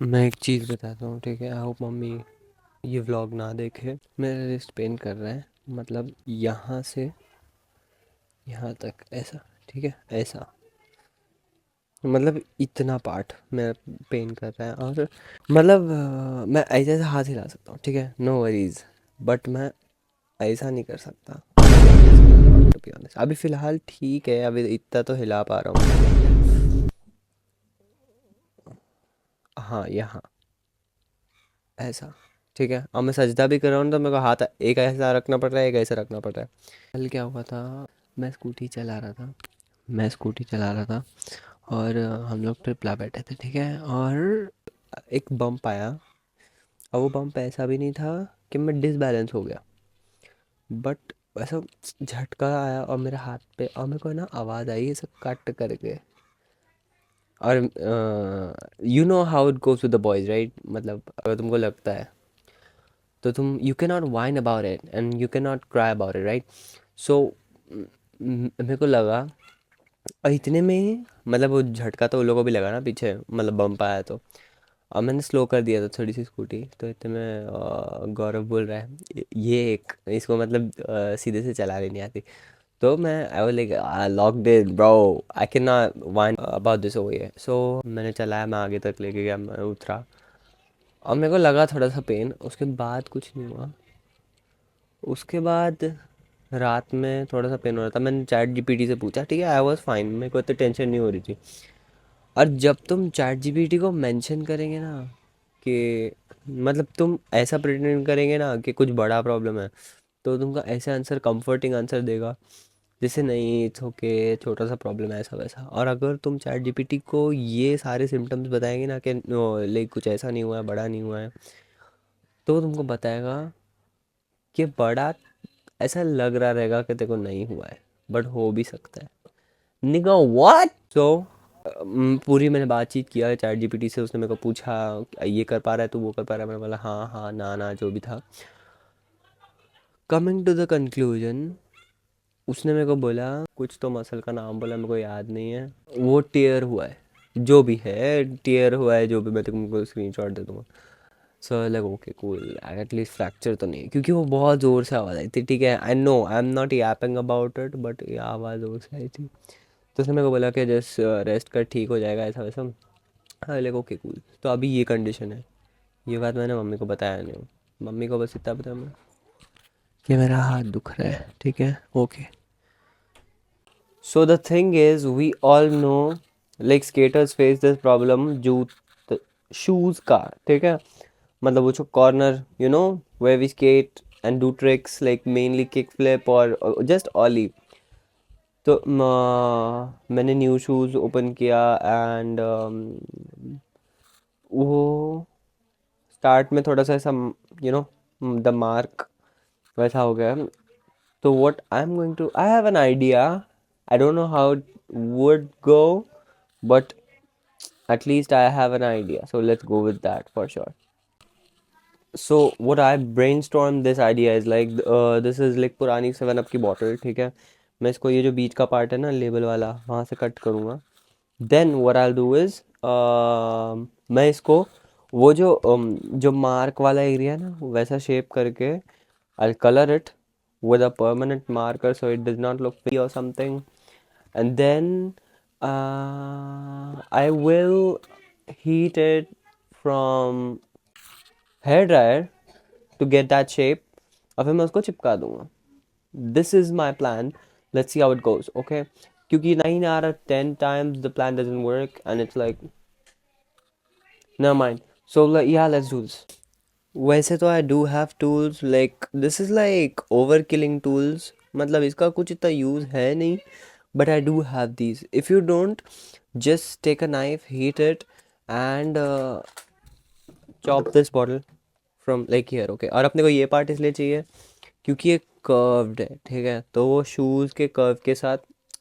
मैं एक चीज़ बताता हूँ, ठीक है? आई होप मम्मी ये व्लॉग ना देखे। मेरा रिस्ट पेन कर रहा है, मतलब यहाँ से यहाँ तक ऐसा, ठीक है? ऐसा मतलब इतना पार्ट मेरा पेन कर रहा है। और मतलब मैं ऐसे ऐसे हाथ हिला सकता हूँ, ठीक है? No worries. बट मैं ऐसा नहीं कर सकता जैसे कर रहा हूँ, टू बी ऑनेस्ट। अभी फ़िलहाल ठीक है, अभी इतना तो हिला पा रहा हूँ, ठीक है? हाँ, यहाँ ऐसा, ठीक है? और मैं सजदा भी कर रहा हूँ तो मेरे को हाथ एक ऐसा रखना पड़ रहा है, एक ऐसा रखना पड़ रहा है। कल क्या हुआ था, मैं स्कूटी चला रहा था मैं स्कूटी चला रहा था और हम लोग ट्रिपला बैठे थे, ठीक है? और एक बम्प आया, और वो बम्प ऐसा भी नहीं था कि मैं डिसबैलेंस हो गया, बट ऐसा झटका आया और मेरे हाथ पे, और मेरे को ना आवाज़ आई ऐसा कट करके। और you know how it goes with the boys, right? मतलब अगर तुमको लगता है तो तुम you can not whine about it and you can not cry about it, right? So मेरे को लगा, और इतने में ही मतलब वो झटका तो उन लोगों को भी लगा ना पीछे, मतलब बम्प आया तो। और मैंने स्लो कर दिया था थोड़ी सी स्कूटी, तो इतने में गौरव बोल रहा है ये एक इसको मतलब सीधे से चलाने नहीं आती। तो मैं I was like locked it bro, I can not whine about this over here. So मैंने चलाया, मैं आगे तक लेके गया, मैं उतरा और मेरे को लगा थोड़ा सा पेन, उसके बाद कुछ नहीं हुआ। उसके बाद रात में थोड़ा सा पेन हो रहा था, मैंने चैट जीपीटी से पूछा, ठीक है? आई वाज फाइन, मेरे को इतनी टेंशन नहीं हो रही थी। और जब तुम चैट जीपीटी को मेंशन करेंगे ना कि मतलब तुम ऐसा प्रिटेंड करेंगे ना कि कुछ बड़ा प्रॉब्लम है, तो तुमका ऐसे आंसर, कंफर्टिंग आंसर देगा जैसे नहीं इट्स ओके, छोटा सा प्रॉब्लम है, ऐसा वैसा। और अगर तुम चैट जीपीटी को ये सारे सिम्टम्स बताएंगे ना कि लाइक कुछ ऐसा नहीं हुआ है, बड़ा नहीं हुआ है, तो तुमको बताएगा कि बड़ा ऐसा लग रहा रहेगा कि तेरे को नहीं हुआ है, बट हो भी सकता है। निगा व्हाट? सो पूरी मैंने बातचीत किया चैट जीपीटी से, उसने मेरे को पूछा ये कर पा रहा है, तू वो कर पा रहा है? मैंने बोला हाँ हाँ ना ना जो भी था। कमिंग टू द कंक्लूजन, उसने मेरे को बोला कुछ तो मसल का नाम बोला, मेरे को याद नहीं है, वो टेयर हुआ है, जो भी है टेयर हुआ है, जो भी, मैं तुमको स्क्रीन शॉट दे दूंगा। So like okay cool, at least fracture तो नहीं है, क्योंकि वो बहुत ज़ोर से आवाज़ आई थी, ठीक है? I know I am not Yaping about it, but ये आवाज़ ज़ोर से आई थी। तो उसने मेरे को बोला कि जस्ट रेस्ट कर, ठीक हो जाएगा, ऐसा वैसा। हाँ लाइक ओके कूल। तो अभी ये कंडीशन है। ये बात मैंने मम्मी को बताया नहीं हूँ, मम्मी को बस इतना बताया मैं कि मेरा हाथ दुख रहा है, ठीक है? Okay. So the thing is we all know like skaters face this problem, जूत शूज़ का, ठीक है? मतलब वो जो corner, you know, where we skate and do tricks like mainly kick flip और जस्ट ऑली। तो मैंने न्यू शूज़ ओपन किया एंड वो स्टार्ट में थोड़ा सा ऐसा, यू नो, द मार्क वैसा हो गया। तो what I am going to, I have an idea, I don't know how it would go, but at least I have an idea. So let's go with that for sure. So what I brainstormed this idea is like this is like पुरानी 7 up की bottle, ठीक है? मैं इसको ये जो बीच का part है ना लेबल वाला, वहाँ से कट करूँगा। Then what I'll do is मैं इसको वो जो मार्क वाला एरिया है ना वैसा शेप करके I'll color it with a permanent marker so it does not look pretty or something. And then I will heat it from hair dryer to get that shape, और फिर मैं उसको चिपका दूंगा। This is my plan, let's see how it goes, okay? क्योंकि 9 out of 10 times the plan doesn't work and it's like never mind. So like yeah, let's do this. वैसे तो I do have tools, like this is like over killing tools, मतलब इसका कुछ इतना use है नहीं, but I do have these. If you don't, just take a knife, heat it and chop this bottle from like here, okay? और अपने को ये पार्ट इसलिए चाहिए क्योंकि ये कर्व्ड है, ठीक है? तो वो शूज़ के कर्व के साथ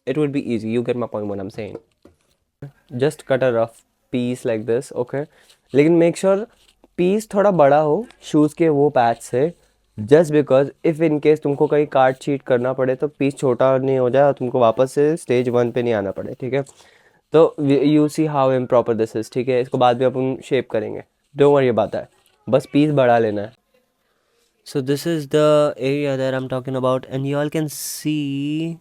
it would be easy, you get my point what I am saying. Just cut a rough piece like this, okay? लेकिन मेक श्योर पीस थोड़ा बड़ा हो शूज़ के वो पैच से, just because if in case तुमको कहीं काट चीट करना पड़े तो पीस छोटा नहीं हो जाए और तुमको वापस से स्टेज 1 पे नहीं आना पड़े, ठीक है? तो you see how improper this is, ठीक है, इसको बाद में अपन शेप करेंगे, डोंट वरी अबाउट दैट, बस पीस बढ़ा लेना है. So this is the area that I'm talking about, and you all can see.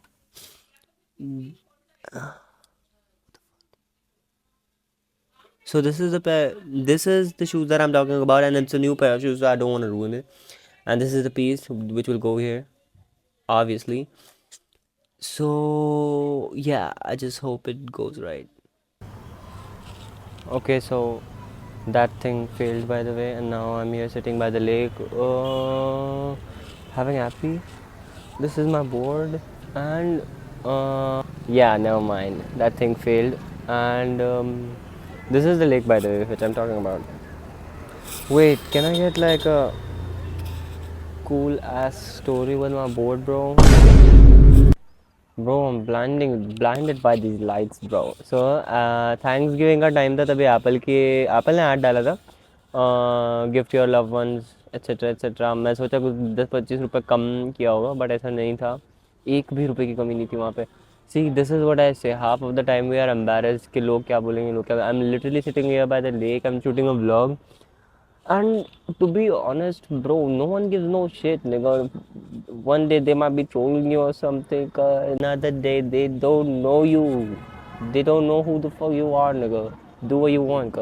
So this is the pair. This is the shoes that I'm talking about, and it's a new pair of shoes, so I don't want to ruin it. And this is the piece which will go here, obviously. So yeah, I just hope it goes right. Okay, so that thing failed by the way, and now I'm here sitting by the lake, having happy. This is my board, and yeah, never mind. That thing failed, and this is the lake by the way, which I'm talking about. Wait, can I get like a cool ass story with my board, bro? Bro, I'm blinded by these lights, bro. So, Thanksgiving का time था, तभी Apple ने ad डाला था, gift your love once etcetera etcetera. मैं सोचा कुछ 10-25 रुपये कम किया होगा, बट ऐसा नहीं था, एक भी रुपए की कमी नहीं थी वहाँ पे. See this is what I say, half of the time we are embarrassed कि लोग क्या बोलेंगे, लोग क्या. I am literally sitting here by the lake, I am shooting a vlog. And to be honest, bro, no one gives no shit, nigga. One day they might be trolling you or something. Another day they don't know you. They don't know who the fuck you are, nigga. Do what you want,